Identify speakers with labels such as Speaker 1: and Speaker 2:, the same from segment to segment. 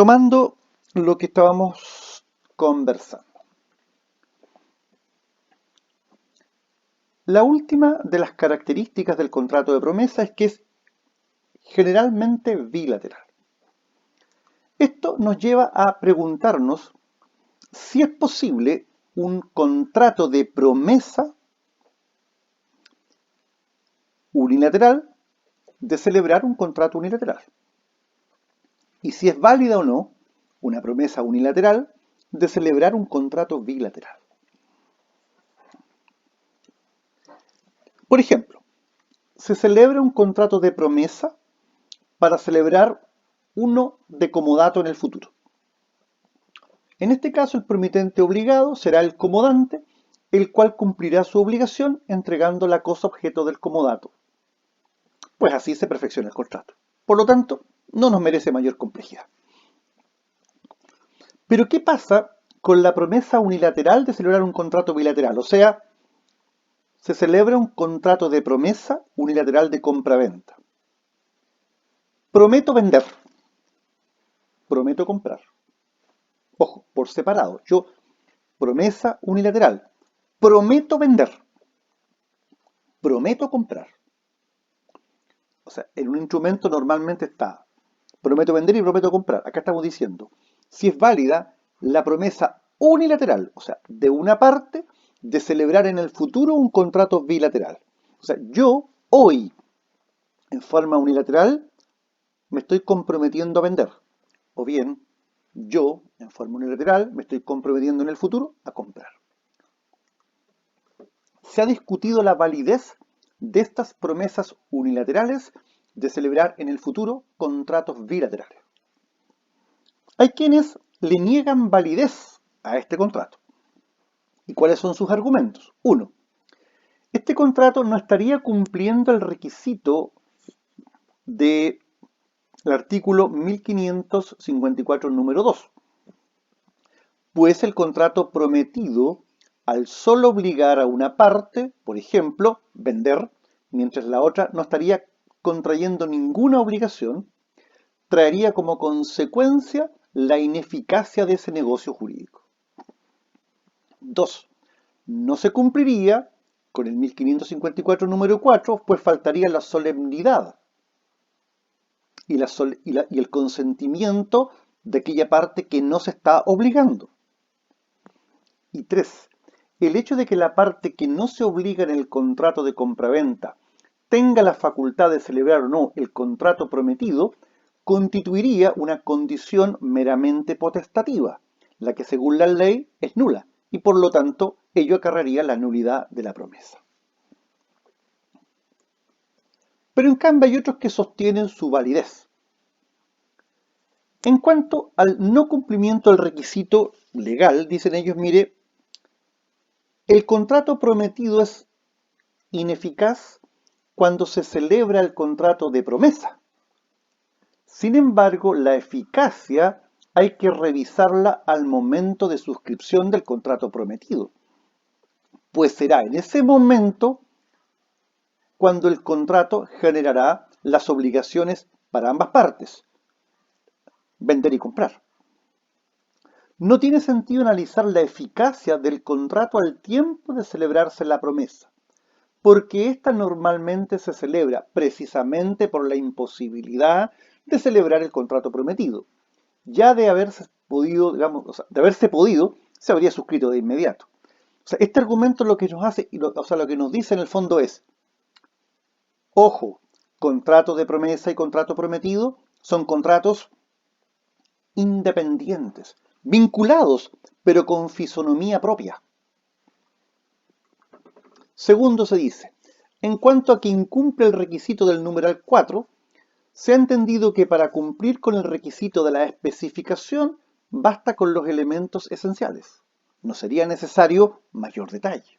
Speaker 1: Retomando lo que estábamos conversando. La última de las características del contrato de promesa es que es generalmente bilateral. Esto nos lleva a preguntarnos si es posible un contrato de promesa unilateral de celebrar un contrato unilateral. Y si es válida o no una promesa unilateral de celebrar un contrato bilateral. Por ejemplo, se celebra un contrato de promesa para celebrar uno de comodato en el futuro. En este caso, el promitente obligado será el comodante, el cual cumplirá su obligación entregando la cosa objeto del comodato. Pues así se perfecciona el contrato. Por lo tanto, no nos merece mayor complejidad. Pero ¿qué pasa con la promesa unilateral de celebrar un contrato bilateral? O sea, se celebra un contrato de promesa unilateral de compra-venta. Prometo vender. Prometo comprar. Ojo, por separado. Yo, promesa unilateral. Prometo vender. Prometo comprar. O sea, en un instrumento normalmente está prometo vender y prometo comprar. Acá estamos diciendo, si es válida la promesa unilateral, o sea, de una parte, de celebrar en el futuro un contrato bilateral. O sea, yo hoy, en forma unilateral, me estoy comprometiendo a vender. O bien, yo, en forma unilateral, me estoy comprometiendo en el futuro a comprar. Se ha discutido la validez de estas promesas unilaterales de celebrar en el futuro contratos bilaterales. Hay quienes le niegan validez a este contrato. ¿Y cuáles son sus argumentos? 1. Este contrato no estaría cumpliendo el requisito del artículo 1554, número 2, pues el contrato prometido, al solo obligar a una parte, por ejemplo, vender, mientras la otra no estaría contrayendo ninguna obligación, traería como consecuencia la ineficacia de ese negocio jurídico. 2. No se cumpliría con el 1554 número 4, pues faltaría la solemnidad y el consentimiento de aquella parte que no se está obligando. Y 3. El hecho de que la parte que no se obliga en el contrato de compraventa tenga la facultad de celebrar o no el contrato prometido constituiría una condición meramente potestativa, la que según la ley es nula, y por lo tanto ello acarrearía la nulidad de la promesa. Pero en cambio hay otros que sostienen su validez. En cuanto al no cumplimiento del requisito legal, dicen ellos, mire, el contrato prometido es ineficaz cuando se celebra el contrato de promesa. Sin embargo, la eficacia hay que revisarla al momento de suscripción del contrato prometido, pues será en ese momento cuando el contrato generará las obligaciones para ambas partes, vender y comprar. No tiene sentido analizar la eficacia del contrato al tiempo de celebrarse la promesa, porque ésta normalmente se celebra precisamente por la imposibilidad de celebrar el contrato prometido. Ya de haberse podido, se habría suscrito de inmediato. O sea, este argumento lo que nos hace, lo que nos dice en el fondo es, ojo, contrato de promesa y contrato prometido son contratos independientes, vinculados, pero con fisonomía propia. Segundo se dice, en cuanto a que incumple el requisito del numeral 4, se ha entendido que para cumplir con el requisito de la especificación basta con los elementos esenciales. No sería necesario mayor detalle.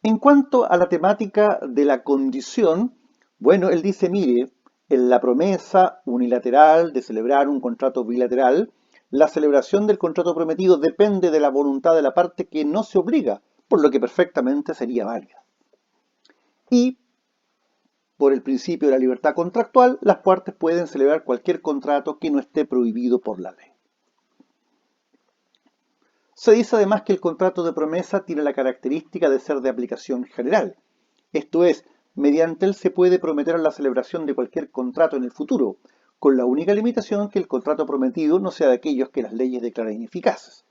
Speaker 1: En cuanto a la temática de la condición, bueno, él dice, mire, en la promesa unilateral de celebrar un contrato bilateral, la celebración del contrato prometido depende de la voluntad de la parte que no se obliga, por lo que perfectamente sería válida. Y por el principio de la libertad contractual, las partes pueden celebrar cualquier contrato que no esté prohibido por la ley. Se dice además que el contrato de promesa tiene la característica de ser de aplicación general. Esto es, mediante él se puede prometer la celebración de cualquier contrato en el futuro, con la única limitación que el contrato prometido no sea de aquellos que las leyes declaran ineficaces.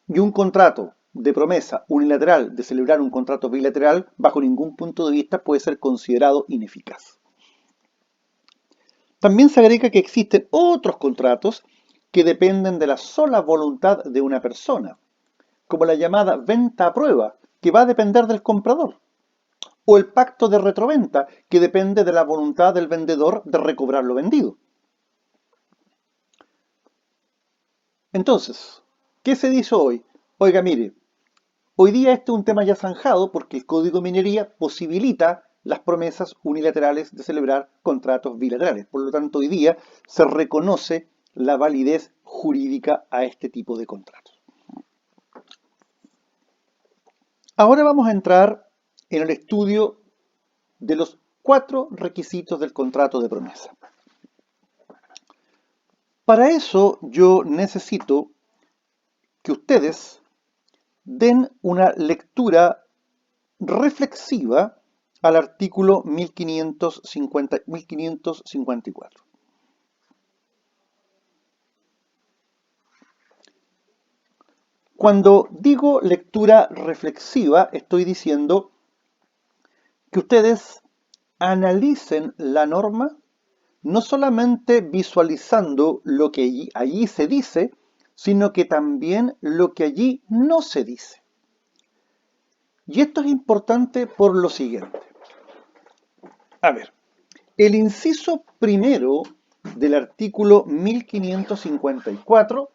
Speaker 1: Y un contrato de promesa unilateral de celebrar un contrato bilateral, bajo ningún punto de vista puede ser considerado ineficaz. También se agrega que existen otros contratos que dependen de la sola voluntad de una persona, como la llamada venta a prueba, que va a depender del comprador, o el pacto de retroventa, que depende de la voluntad del vendedor de recobrar lo vendido. Entonces, ¿qué se dice hoy? Oiga, mire, hoy día este es un tema ya zanjado porque el Código de Minería posibilita las promesas unilaterales de celebrar contratos bilaterales. Por lo tanto, hoy día se reconoce la validez jurídica a este tipo de contratos. Ahora vamos a entrar en el estudio de los 4 requisitos del contrato de promesa. Para eso yo necesito que ustedes den una lectura reflexiva al artículo 1554. Cuando digo lectura reflexiva, estoy diciendo que ustedes analicen la norma no solamente visualizando lo que allí se dice, sino que también lo que allí no se dice. Y esto es importante por lo siguiente. A ver, el inciso primero del artículo 1554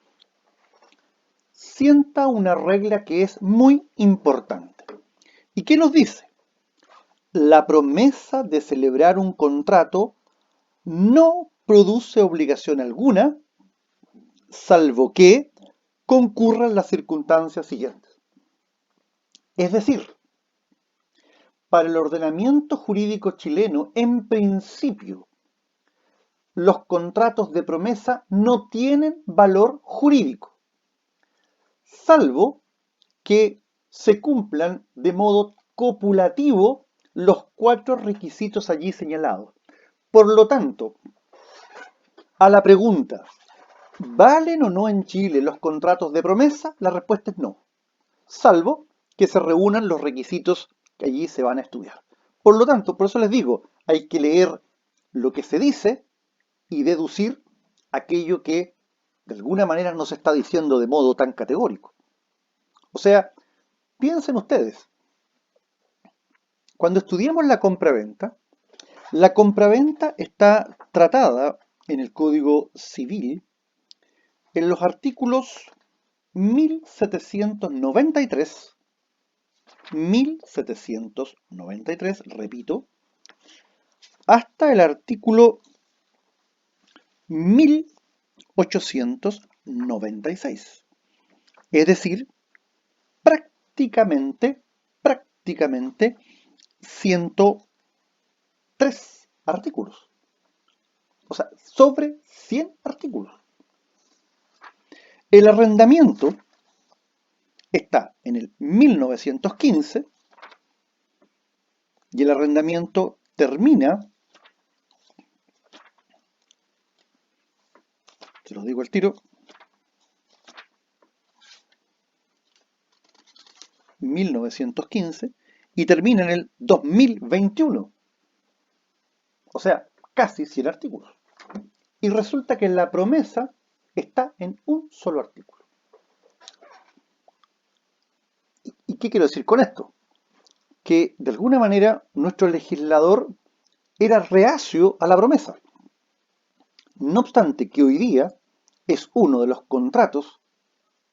Speaker 1: sienta una regla que es muy importante. ¿Y qué nos dice? La promesa de celebrar un contrato no produce obligación alguna, salvo que concurran las circunstancias siguientes. Es decir, para el ordenamiento jurídico chileno, en principio, los contratos de promesa no tienen valor jurídico, salvo que se cumplan de modo copulativo los 4 requisitos allí señalados. Por lo tanto, a la pregunta, ¿valen o no en Chile los contratos de promesa? La respuesta es no, salvo que se reúnan los requisitos que allí se van a estudiar. Por lo tanto, por eso les digo, hay que leer lo que se dice y deducir aquello que de alguna manera no se está diciendo de modo tan categórico. O sea, piensen ustedes, cuando estudiamos la compraventa está tratada en el Código Civil en los artículos 1793, repito, hasta el artículo 1896. Es decir, prácticamente 103 artículos. O sea, sobre 100 artículos. El arrendamiento está en el 1915 y el arrendamiento termina, se los digo al tiro, 1915 y termina en el 2021. O sea, casi 100 artículos. Y resulta que la promesa está en un solo artículo. ¿Y qué quiero decir con esto? Que de alguna manera nuestro legislador era reacio a la promesa. No obstante que hoy día es uno de los contratos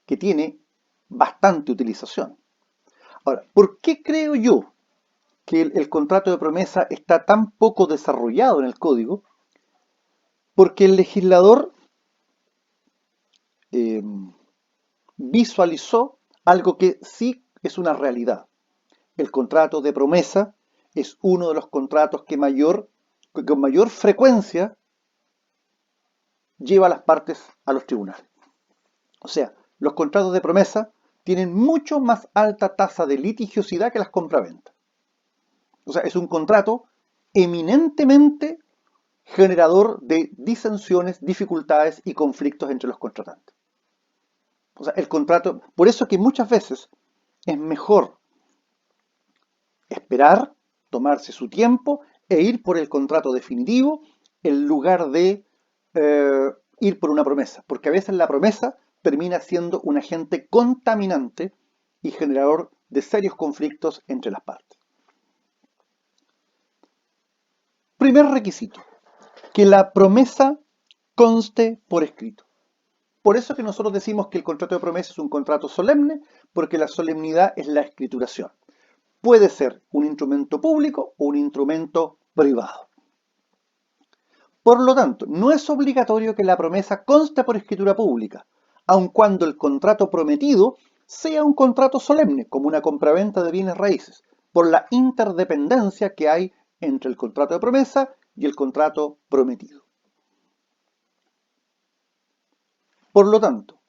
Speaker 1: que tiene bastante utilización. Ahora, ¿por qué creo yo que el contrato de promesa está tan poco desarrollado en el código? Porque el legislador visualizó algo que sí es una realidad. El contrato de promesa es uno de los contratos que mayor que con mayor frecuencia lleva a las partes a los tribunales. O sea, los contratos de promesa tienen mucho más alta tasa de litigiosidad que las compraventas. O sea, es un contrato eminentemente generador de disensiones, dificultades y conflictos entre los contratantes. O sea, el contrato, por eso que muchas veces es mejor esperar, tomarse su tiempo e ir por el contrato definitivo en lugar de ir por una promesa, porque a veces la promesa termina siendo un agente contaminante y generador de serios conflictos entre las partes. Primer requisito, que la promesa conste por escrito. Por eso que nosotros decimos que el contrato de promesa es un contrato solemne, porque la solemnidad es la escrituración. Puede ser un instrumento público o un instrumento privado. Por lo tanto, no es obligatorio que la promesa conste por escritura pública, aun cuando el contrato prometido sea un contrato solemne, como una compraventa de bienes raíces, por la interdependencia que hay entre el contrato de promesa y el contrato prometido. Por lo tanto,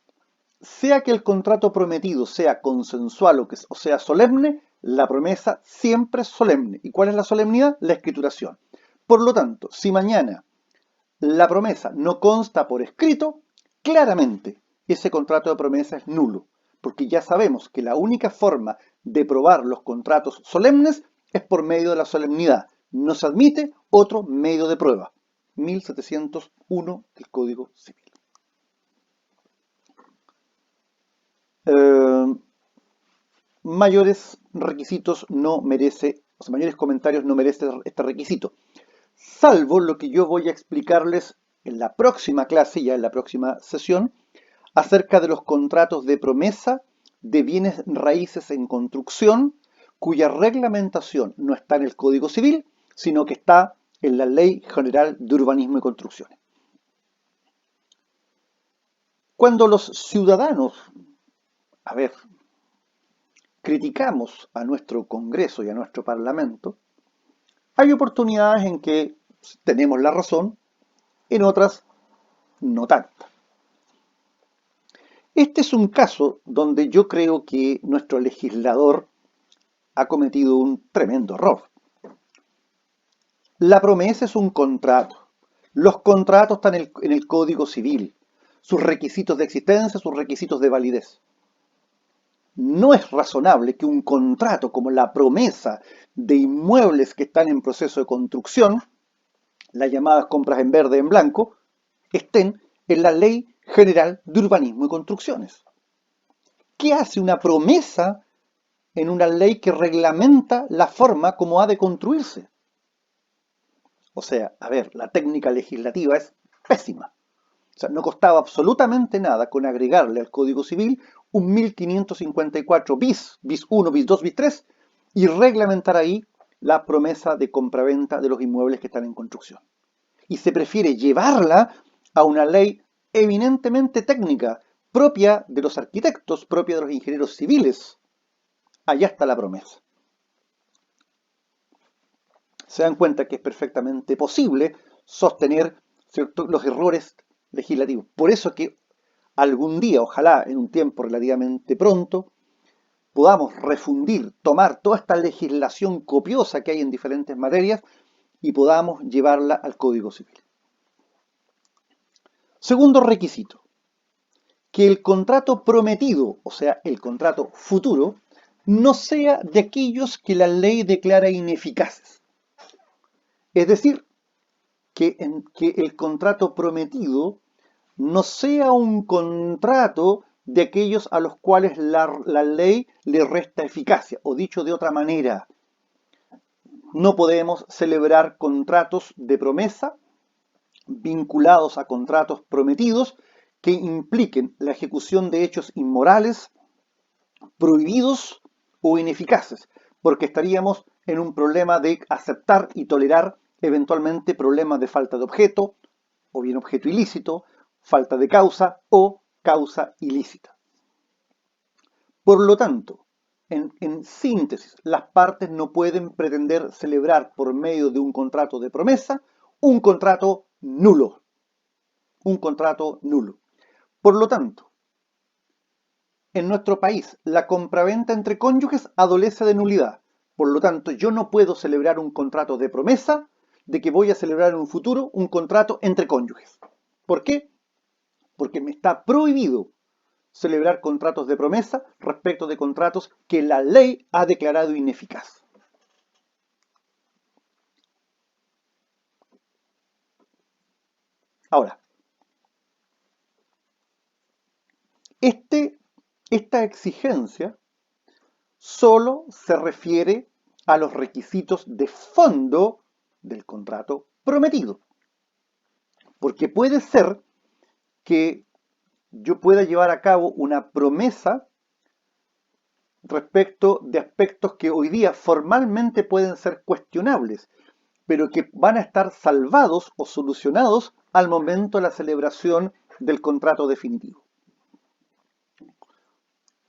Speaker 1: sea que el contrato prometido sea consensual o sea solemne, la promesa siempre es solemne. ¿Y cuál es la solemnidad? La escrituración. Por lo tanto, si mañana la promesa no consta por escrito, claramente ese contrato de promesa es nulo, porque ya sabemos que la única forma de probar los contratos solemnes es por medio de la solemnidad. No se admite otro medio de prueba. 1701 del Código Civil. Mayores requisitos no merece, o sea, mayores comentarios no merece este requisito, salvo lo que yo voy a explicarles en la próxima clase, ya en la próxima sesión, acerca de los contratos de promesa de bienes raíces en construcción, cuya reglamentación no está en el Código Civil, sino que está en la Ley General de Urbanismo y Construcciones. Cuando los ciudadanos, criticamos a nuestro Congreso y a nuestro Parlamento, hay oportunidades en que tenemos la razón, en otras no tanto. Este es un caso donde yo creo que nuestro legislador ha cometido un tremendo error. La promesa es un contrato. Los contratos están en el Código Civil, sus requisitos de existencia, sus requisitos de validez. No es razonable que un contrato como la promesa de inmuebles que están en proceso de construcción, las llamadas compras en verde y en blanco, estén en la Ley General de Urbanismo y Construcciones. ¿Qué hace una promesa en una ley que reglamenta la forma como ha de construirse? O sea, la técnica legislativa es pésima. O sea, no costaba absolutamente nada con agregarle al Código Civil un 1554 bis 1, bis 2, bis 3 y reglamentar ahí la promesa de compraventa de los inmuebles que están en construcción. Y se prefiere llevarla a una ley eminentemente técnica, propia de los arquitectos, propia de los ingenieros civiles. Allá está la promesa. Se dan cuenta que es perfectamente posible sostener, ¿cierto?, los errores legislativos. Por eso que algún día, ojalá en un tiempo relativamente pronto, podamos refundir, tomar toda esta legislación copiosa que hay en diferentes materias y podamos llevarla al Código Civil. Segundo requisito, que el contrato prometido, o sea, el contrato futuro, no sea de aquellos que la ley declara ineficaces. Es decir, que el contrato prometido no sea un contrato de aquellos a los cuales la ley le resta eficacia. O dicho de otra manera, no podemos celebrar contratos de promesa vinculados a contratos prometidos que impliquen la ejecución de hechos inmorales, prohibidos o ineficaces, porque estaríamos en un problema de aceptar y tolerar eventualmente problemas de falta de objeto, o bien objeto ilícito, falta de causa o causa ilícita. Por lo tanto, en síntesis, las partes no pueden pretender celebrar por medio de un contrato de promesa un contrato nulo. Un contrato nulo. Por lo tanto, en nuestro país, la compraventa entre cónyuges adolece de nulidad. Por lo tanto, yo no puedo celebrar un contrato de promesa de que voy a celebrar en un futuro un contrato entre cónyuges. ¿Por qué? Porque me está prohibido celebrar contratos de promesa respecto de contratos que la ley ha declarado ineficaz. Ahora, esta exigencia solo se refiere a los requisitos de fondo del contrato prometido. Porque puede ser que yo pueda llevar a cabo una promesa respecto de aspectos que hoy día formalmente pueden ser cuestionables, pero que van a estar salvados o solucionados al momento de la celebración del contrato definitivo.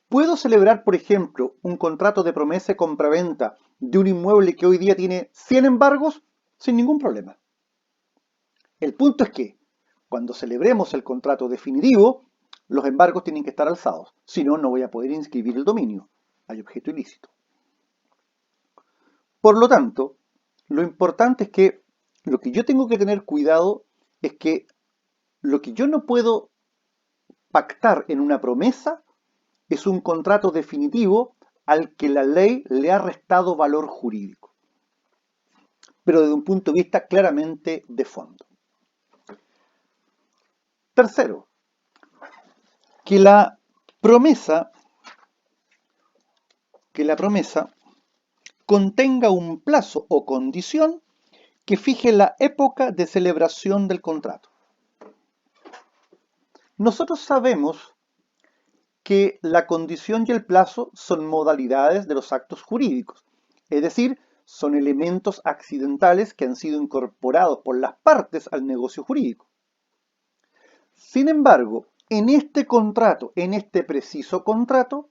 Speaker 1: ¿Puedo celebrar, por ejemplo, un contrato de promesa y compraventa de un inmueble que hoy día tiene 100 embargos? Sin ningún problema. El punto es que, cuando celebremos el contrato definitivo, los embargos tienen que estar alzados. Si no, no voy a poder inscribir el dominio. Hay objeto ilícito. Por lo tanto, lo importante es que lo que yo tengo que tener cuidado es que lo que yo no puedo pactar en una promesa es un contrato definitivo al que la ley le ha restado valor jurídico, pero desde un punto de vista claramente de fondo. Tercero, que la promesa contenga un plazo o condición que fije la época de celebración del contrato. Nosotros sabemos que la condición y el plazo son modalidades de los actos jurídicos, es decir, son elementos accidentales que han sido incorporados por las partes al negocio jurídico. Sin embargo, en este contrato, en este preciso contrato,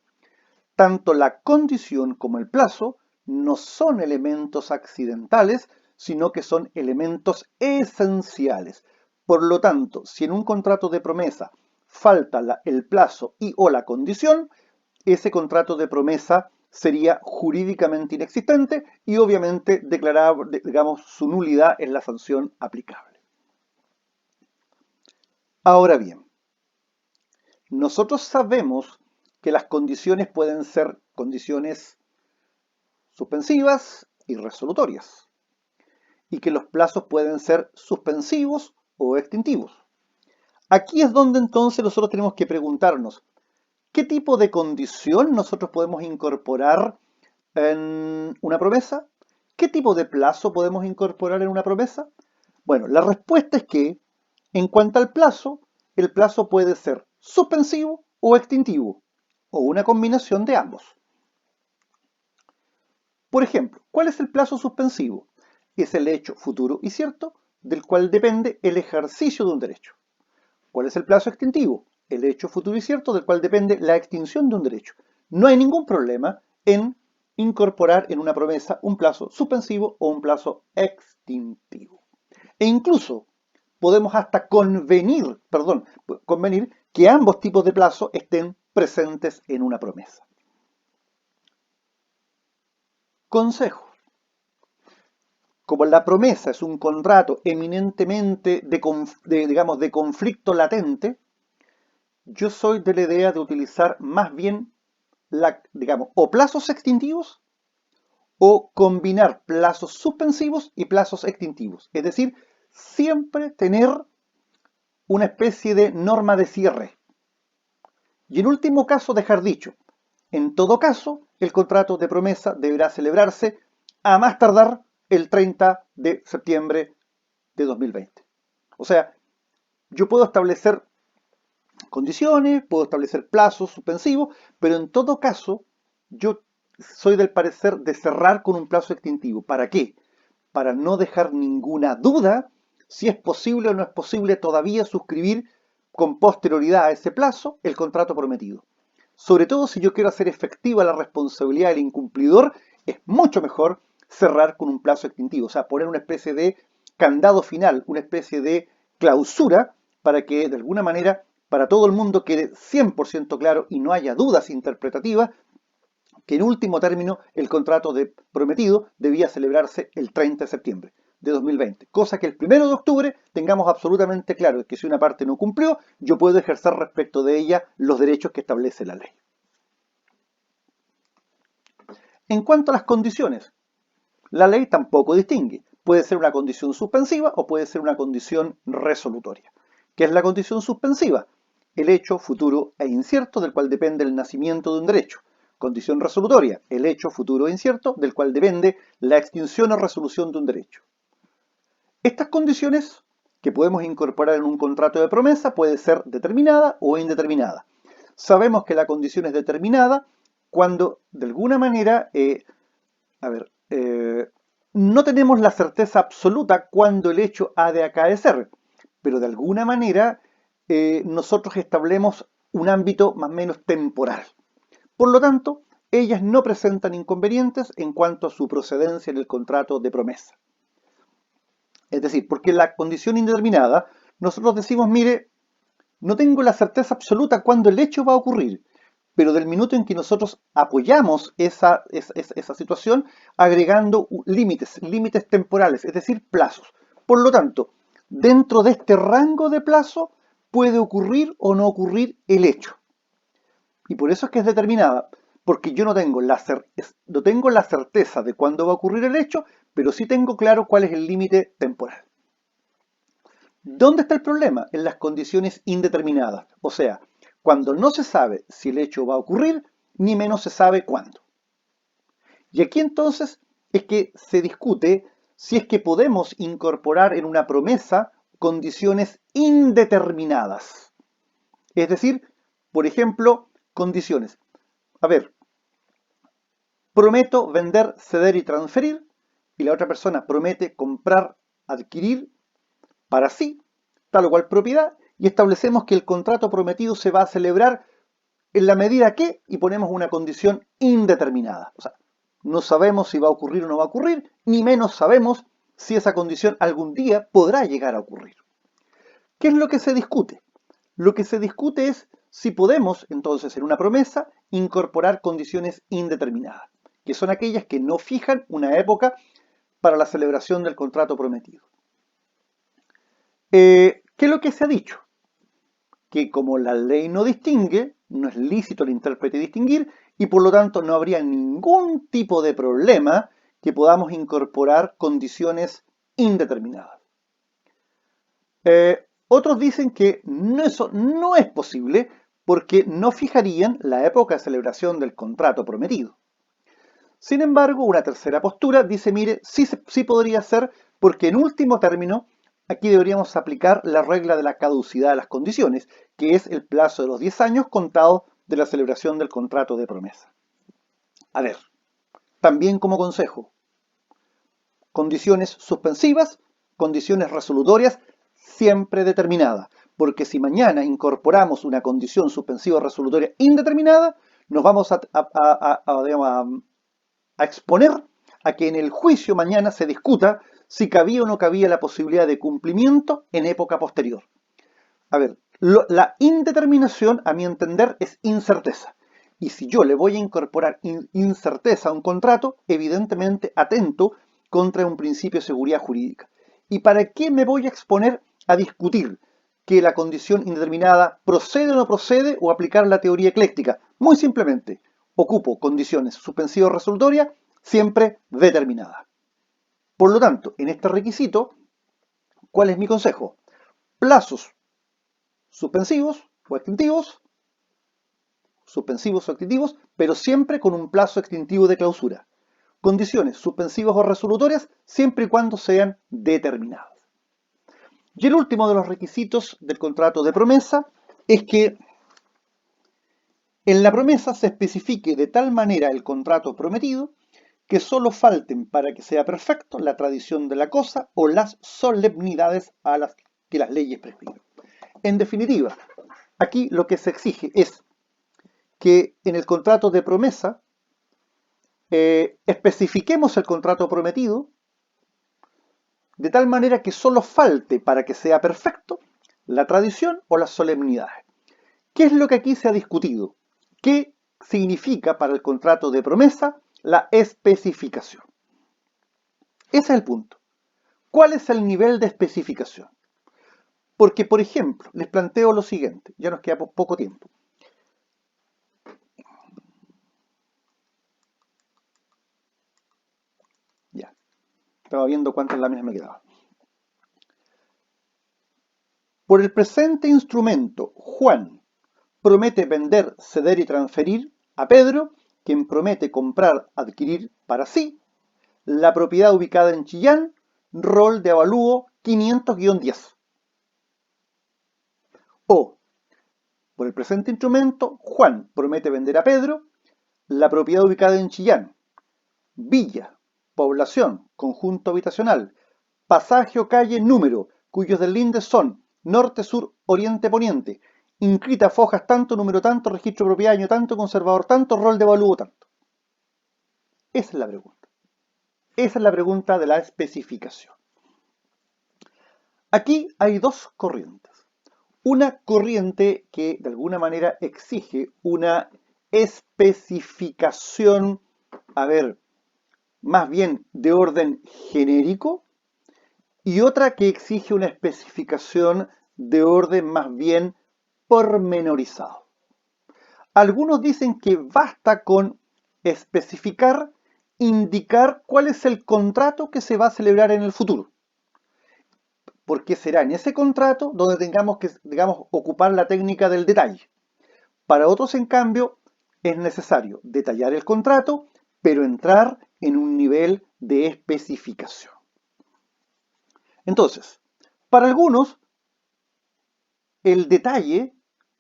Speaker 1: tanto la condición como el plazo no son elementos accidentales, sino que son elementos esenciales. Por lo tanto, si en un contrato de promesa falta el plazo y o la condición, ese contrato de promesa sería jurídicamente inexistente y obviamente declarar, digamos, su nulidad en la sanción aplicable. Ahora bien, nosotros sabemos que las condiciones pueden ser condiciones suspensivas y resolutorias, y que los plazos pueden ser suspensivos o extintivos. Aquí es donde entonces nosotros tenemos que preguntarnos, ¿qué tipo de condición nosotros podemos incorporar en una promesa? ¿Qué tipo de plazo podemos incorporar en una promesa? Bueno, la respuesta es que, en cuanto al plazo, el plazo puede ser suspensivo o extintivo, o una combinación de ambos. Por ejemplo, ¿cuál es el plazo suspensivo? Es el hecho futuro y cierto del cual depende el ejercicio de un derecho. ¿Cuál es el plazo extintivo? El hecho futuro y cierto del cual depende la extinción de un derecho. No hay ningún problema en incorporar en una promesa un plazo suspensivo o un plazo extintivo. E incluso podemos hasta convenir que ambos tipos de plazo estén presentes en una promesa. Consejo. Como la promesa es un contrato eminentemente de conflicto latente, yo soy de la idea de utilizar más bien, o plazos extintivos o combinar plazos suspensivos y plazos extintivos. Es decir, siempre tener una especie de norma de cierre. Y en último caso, dejar dicho, en todo caso, el contrato de promesa deberá celebrarse a más tardar el 30 de septiembre de 2020. O sea, yo puedo establecer condiciones, puedo establecer plazos suspensivos, pero en todo caso, yo soy del parecer de cerrar con un plazo extintivo. ¿Para qué? Para no dejar ninguna duda si es posible o no es posible todavía suscribir con posterioridad a ese plazo el contrato prometido. Sobre todo si yo quiero hacer efectiva la responsabilidad del incumplidor, es mucho mejor cerrar con un plazo extintivo, o sea, poner una especie de candado final, una especie de clausura para que de alguna manera para todo el mundo quede 100% claro y no haya dudas interpretativas que en último término el contrato prometido debía celebrarse el 30 de septiembre de 2020, cosa que el 1 de octubre tengamos absolutamente claro que si una parte no cumplió, yo puedo ejercer respecto de ella los derechos que establece la ley. En cuanto a las condiciones, la ley tampoco distingue. Puede ser una condición suspensiva o puede ser una condición resolutoria. ¿Qué es la condición suspensiva? El hecho futuro e incierto del cual depende el nacimiento de un derecho. Condición resolutoria, el hecho futuro e incierto del cual depende la extinción o resolución de un derecho. Estas condiciones que podemos incorporar en un contrato de promesa puede ser determinada o indeterminada. Sabemos que la condición es determinada cuando de alguna manera, no tenemos la certeza absoluta cuándo el hecho ha de acaecer, pero de alguna manera nosotros establecemos un ámbito más o menos temporal. Por lo tanto, ellas no presentan inconvenientes en cuanto a su procedencia en el contrato de promesa. Es decir, porque la condición indeterminada, nosotros decimos, mire, no tengo la certeza absoluta cuándo el hecho va a ocurrir, pero del minuto en que nosotros apoyamos esa situación, agregando límites temporales, es decir, plazos. Por lo tanto, dentro de este rango de plazo puede ocurrir o no ocurrir el hecho. Y por eso es que es determinada, porque yo no tengo la certeza de cuándo va a ocurrir el hecho, pero sí tengo claro cuál es el límite temporal. ¿Dónde está el problema? En las condiciones indeterminadas, o sea, cuando no se sabe si el hecho va a ocurrir, ni menos se sabe cuándo. Y aquí entonces es que se discute si es que podemos incorporar en una promesa condiciones indeterminadas. Es decir, por ejemplo, condiciones. A ver, prometo vender, ceder y transferir, y la otra persona promete comprar, adquirir para sí tal o cual propiedad, y establecemos que el contrato prometido se va a celebrar en la medida que, y ponemos una condición indeterminada. O sea, no sabemos si va a ocurrir o no va a ocurrir, ni menos sabemos si esa condición algún día podrá llegar a ocurrir. ¿Qué es lo que se discute? Lo que se discute es si podemos, entonces, en una promesa, incorporar condiciones indeterminadas, que son aquellas que no fijan una época para la celebración del contrato prometido. ¿Qué es lo que se ha dicho? Que como la ley no distingue, no es lícito al intérprete distinguir, y por lo tanto no habría ningún tipo de problema que podamos incorporar condiciones indeterminadas. Otros dicen que eso no es posible porque no fijarían la época de celebración del contrato prometido. Sin embargo, una tercera postura dice, mire, sí podría ser porque en último término, aquí deberíamos aplicar la regla de la caducidad de las condiciones, que es el plazo de los 10 años contado de la celebración del contrato de promesa. A ver, también como consejo, condiciones suspensivas, condiciones resolutorias, siempre determinadas, porque si mañana incorporamos una condición suspensiva resolutoria indeterminada, nos vamos a exponer a que en el juicio mañana se discuta si cabía o no cabía la posibilidad de cumplimiento en época posterior. A ver, la indeterminación, a mi entender, es incerteza. Y si yo le voy a incorporar incerteza a un contrato, evidentemente atento contra un principio de seguridad jurídica. ¿Y para qué me voy a exponer a discutir que la condición indeterminada procede o no procede o aplicar la teoría ecléctica? Muy simplemente, ocupo condiciones suspensivas resolutorias siempre determinadas. Por lo tanto, en este requisito, ¿cuál es mi consejo? Plazos suspensivos o extintivos, pero siempre con un plazo extintivo de clausura. Condiciones suspensivas o resolutorias siempre y cuando sean determinadas. Y el último de los requisitos del contrato de promesa es que en la promesa se especifique de tal manera el contrato prometido que solo falten para que sea perfecto la tradición de la cosa o las solemnidades a las que las leyes prescriben. En definitiva, aquí lo que se exige es que en el contrato de promesa especifiquemos el contrato prometido, de tal manera que solo falte para que sea perfecto la tradición o las solemnidades. ¿Qué es lo que aquí se ha discutido? ¿Qué significa para el contrato de promesa la especificación? Ese es el punto. ¿Cuál es el nivel de especificación? Porque, por ejemplo, les planteo lo siguiente, ya nos queda poco tiempo. Ya, estaba viendo cuántas láminas me quedaban. Por el presente instrumento, Juan promete vender, ceder y transferir a Pedro, quien promete comprar, adquirir para sí, la propiedad ubicada en Chillán, rol de avalúo 500-10. O, por el presente instrumento, Juan promete vender a Pedro la propiedad ubicada en Chillán, villa, población, conjunto habitacional, pasaje o calle, número, cuyos deslindes son norte, sur, oriente, poniente, inscrita fojas tanto, número tanto, registro de propiedad año tanto, conservador tanto, rol de avalúo tanto. Esa es la pregunta. Esa es la pregunta de la especificación. Aquí hay dos corrientes. Una corriente que de alguna manera exige una especificación, más bien de orden genérico, y otra que exige una especificación de orden más bien pormenorizado. Algunos dicen que basta con especificar, indicar cuál es el contrato que se va a celebrar en el futuro, porque será en ese contrato donde tengamos que, digamos, ocupar la técnica del detalle. Para otros, en cambio, es necesario detallar el contrato, pero entrar en un nivel de especificación. Entonces, para algunos, el detalle,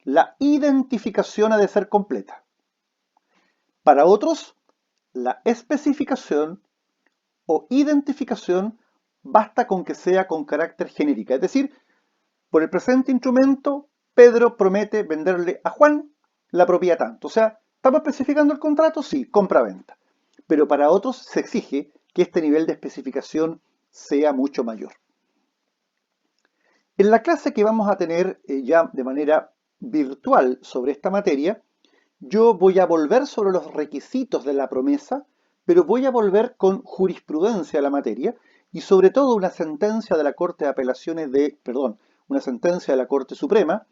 Speaker 1: la identificación ha de ser completa. Para otros, la especificación o identificación basta con que sea con carácter genérica. Es decir, por el presente instrumento, Pedro promete venderle a Juan la propiedad tanto. O sea, ¿estamos especificando el contrato? Sí, compra-venta. Pero para otros se exige que este nivel de especificación sea mucho mayor. En la clase que vamos a tener ya de manera virtual sobre esta materia, yo voy a volver sobre los requisitos de la promesa, pero voy a volver con jurisprudencia a la materia y sobre todo una sentencia de la Corte de Apelaciones una sentencia de la Corte Suprema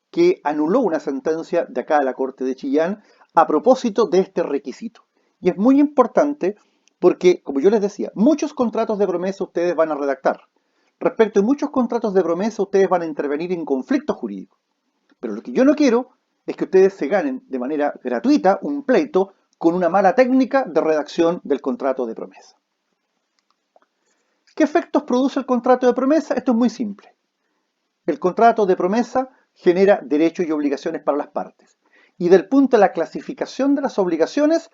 Speaker 1: que anuló una sentencia de acá de la Corte de Chillán a propósito de este requisito. Y es muy importante porque, como yo les decía, muchos contratos de promesa ustedes van a redactar. Respecto a muchos contratos de promesa, ustedes van a intervenir en conflictos jurídicos. Pero lo que yo no quiero es que ustedes se ganen de manera gratuita un pleito con una mala técnica de redacción del contrato de promesa. ¿Qué efectos produce el contrato de promesa? Esto es muy simple. El contrato de promesa genera derechos y obligaciones para las partes. Y del punto de la clasificación de las obligaciones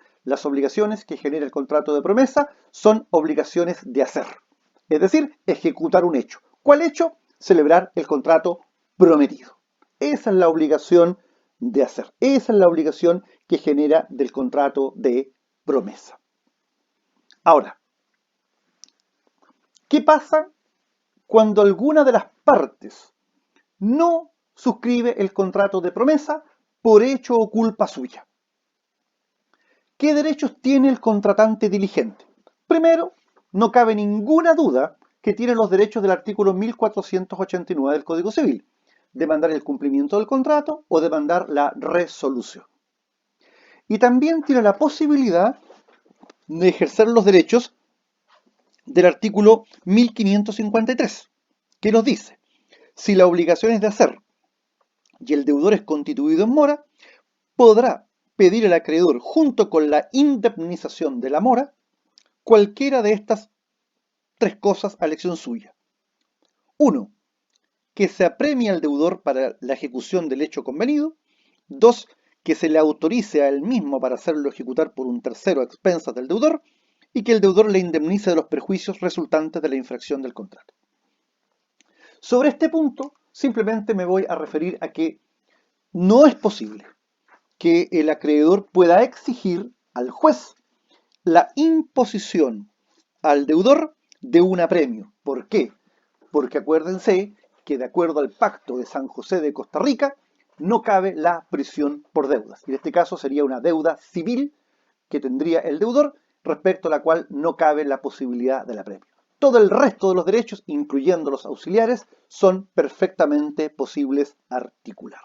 Speaker 1: que genera el contrato de promesa son obligaciones de hacer. Es decir, ejecutar un hecho. ¿Cuál hecho? Celebrar el contrato prometido. Esa es la obligación de hacer. Esa es la obligación que genera del contrato de promesa. Ahora, ¿qué pasa cuando alguna de las partes no suscribe el contrato de promesa por hecho o culpa suya? ¿Qué derechos tiene el contratante diligente? Primero, no cabe ninguna duda que tiene los derechos del artículo 1489 del Código Civil, demandar el cumplimiento del contrato o demandar la resolución. Y también tiene la posibilidad de ejercer los derechos del artículo 1553, que nos dice, si la obligación es de hacer y el deudor es constituido en mora, podrá pedir al acreedor, junto con la indemnización de la mora, cualquiera de estas tres cosas a elección suya. 1. Que se apremie al deudor para la ejecución del hecho convenido. 2. Que se le autorice a él mismo para hacerlo ejecutar por un tercero a expensas del deudor y que el deudor le indemnice de los perjuicios resultantes de la infracción del contrato. Sobre este punto, simplemente me voy a referir a que no es posible que el acreedor pueda exigir al juez la imposición al deudor de un apremio. ¿Por qué? Porque acuérdense que de acuerdo al Pacto de San José de Costa Rica, no cabe la prisión por deudas. Y en este caso sería una deuda civil que tendría el deudor, respecto a la cual no cabe la posibilidad del apremio. Todo el resto de los derechos, incluyendo los auxiliares, son perfectamente posibles articular.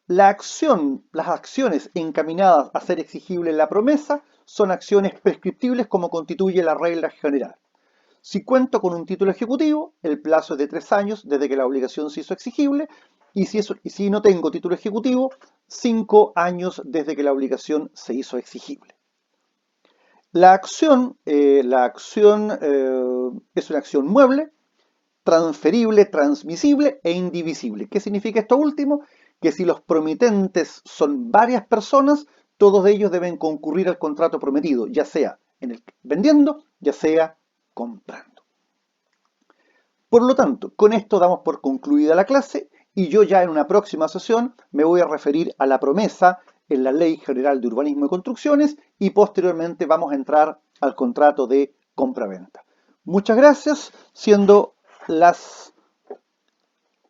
Speaker 1: Las acciones encaminadas a ser exigible la promesa son acciones prescriptibles como constituye la regla general. Si cuento con un título ejecutivo, el plazo es de 3 años desde que la obligación se hizo exigible, y si no tengo título ejecutivo, 5 años desde que la obligación se hizo exigible. La acción es una acción mueble, transferible, transmisible e indivisible. ¿Qué significa esto último? Que si los promitentes son varias personas, todos ellos deben concurrir al contrato prometido, ya sea vendiendo, ya sea comprando. Por lo tanto, con esto damos por concluida la clase y yo ya en una próxima sesión me voy a referir a la promesa en la Ley General de Urbanismo y Construcciones y posteriormente vamos a entrar al contrato de compra-venta. Muchas gracias, siendo las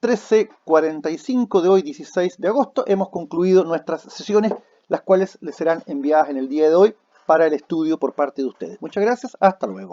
Speaker 1: 13:45 de hoy, 16 de agosto, hemos concluido nuestras sesiones, las cuales les serán enviadas en el día de hoy para el estudio por parte de ustedes. Muchas gracias, hasta luego.